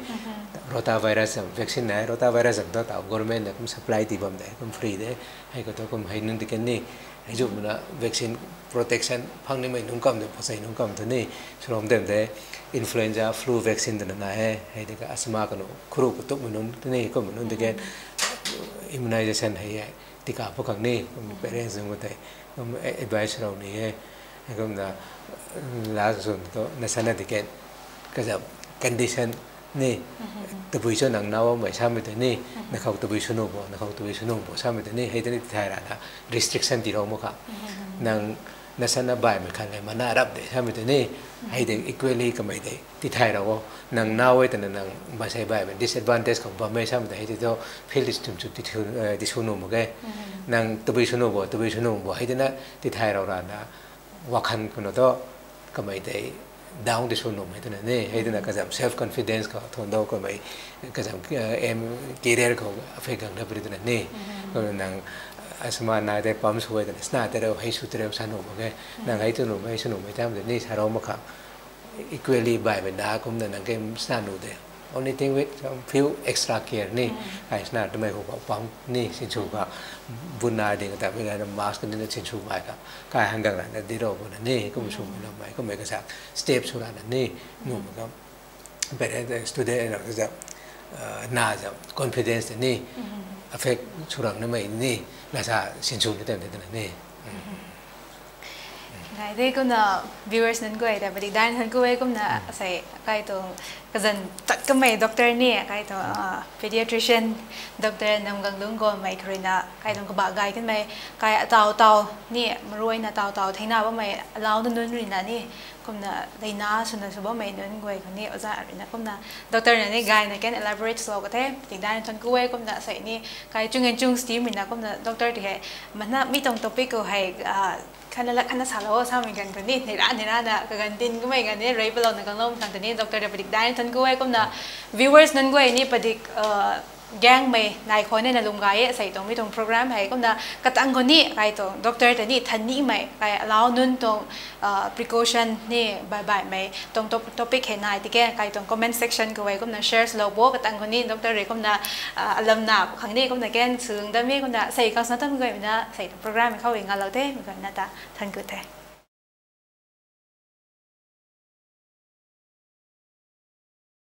rotavirus จะ vaccine ไหน rotavirus จะต้อง government เนี่ยก็ supply ที่บ้านเนี่ยก็ free เด้ให้ก็ต้องก็ให้นุ่นที่กันนี่ให้จุดมันนะ vaccine protection พังนี่ไม่นุ่งกำเดี๋ยวพอใส่นุ่งกำตัวนี้สำหรับเดิมเด้ influenza flu vaccine ตัวนั้นให้เด็กอัสมากันครูก็ต้องมันนุ่นตัวนี้ก็มันนุ่นที่กันimmunization ให้ที่กับพวกนี้ก็มี parents ก็ได้ก็ advice เราเนี่ยก็นะล่าสุดก็ในสถานที่เกิดก็จะ condition นี่ตัวผู้ชายหนังน้าวไม่ใช่ไม่ได้นี่นะครับตัวผู้ชายนุ่มบ่นะครับตัวผู้ชายนุ่มบ่ใช่ไม่ได้นี่ให้ตัวนี้ถ่ายแล้วนะ restriction ที่เราบอกนังในสถานบ่ายไม่คันเลยมันน่ารับได้ใช่ไม่ได้นี่ให้เด็ก equally ก็ไม่ได้ที่ถ่ายเรานังน้าวไว้แต่นังไม่ใช่บ่ายเป็น disadvantage ของบ่ไม่ใช่ไม่ได้ให้ตัว feel จุดที่ชูนุ่มโอเคนังตัวผู้ชายนุ่มบ่ให้ตัวนั้นที่ถ่ายเราแล้วนะว่าคันคนนั้นก็ไม่ได้ ดาวน์ที่ชนนมให้ตัวนั้นนี่ให้ตัวนั้นก็จะ self confidence ก็ทนโดก็ไม่ก็จะcareer ก็ affect กันได้ไปตัวนั้นนี่ก็นังสมานาแต่ปั๊มช่วยแต่สนาแต่เราให้สุดเราสนุกโอเคนังให้ตัวหนุ่มให้สนุกไม่จำแต่นี่ถ้าเรามาขับ equally บ่ายเป็นดาก็มันนังเกมสนุกเดียว only thing with some few extra care นี่ไอ้สนาทำไมเขาบอกปั๊มนี่สินชูก็บุญนาเด็กแต่เวลาเรามาสกันนี่สินชูไปครับกายหันกันนั่นดีเราคนนั้นนี่ก็ไม่ชูไม่เราไม่ก็ไม่กระชับ step สุดนั้นนี่นู่นก็เป็นแต่ student เราก็จะน่าจะ confidence นี่ affect สุดนั้นไม่นี่น่าจะสินชูนี่เต็มที่นั่นนี่ไงที่ก็น่ะ viewers นั้นก็แต่ปฏิด้านนั้นก็เว้ยก็น่ะใส่ใกล้ตัวก็จะตัดก็ไม่ด็อกเตอร์นี่ใกล้ตัว pediatrician ด็อกเตอร์นำกังลุงก็ไม่ครีน่ะใกล้ตัวก็บากไกลขึ้นไปใกล้เตานี่มารวยน่ะเตาที่น่าว่าไม่เล่านู่นนี่น่ะนี่ก็น่ะได้น่าสุนัขสุบ่ไม่นู่นก็เว้ยคนนี้อาจารย์อะไรนะก็น่ะด็อกเตอร์นี่ไกลน่ะแกน elaborate สโลก็เท่ปฏิด้านนั้นก็เว้ยก็น่ะใส่นี่ใกล้จุงเงินจุงสตีมน่ะก็น่ะด็อกเตอร์ที่มันน่ะมีตรง topic ก็ให้คันสารวัตรสามีกันคนนี้ในร้านน่ะกันตินก็ไม่กันนี่เลยไปลองในกองลมทางตัวนี้ดร.เดปดิกได้ท่านก็ไว้ก็น่ะ viewers นั้นก็ไอ้นี่ปดิกแย่งไม่นายคนเนี่ยลุงไก่ใส่ตรงไม่ตรงโปรแกรมให้ก็น่ะกระตังคนนี้ไก่ตรงดร.แต่นี่ท่านนี่ไม่ไก่เล่านุ่นตรง precaution นี่บายไม่ตรง topic ให้นายที่แกไก่ตรง comment section ก็ไว้ก็น่ะ share สโลว์กระตังคนนี้ดร.เรก็น่ะลำหนับครั้งนี้ก็น่ะแกนซึ่งแต่ไม่ก็น่ะใส่การสนับสนุนก็น่ะใส่โปรแกรมให้เขาเองงานเราเท่เหมือนกันนะท่านก็เท่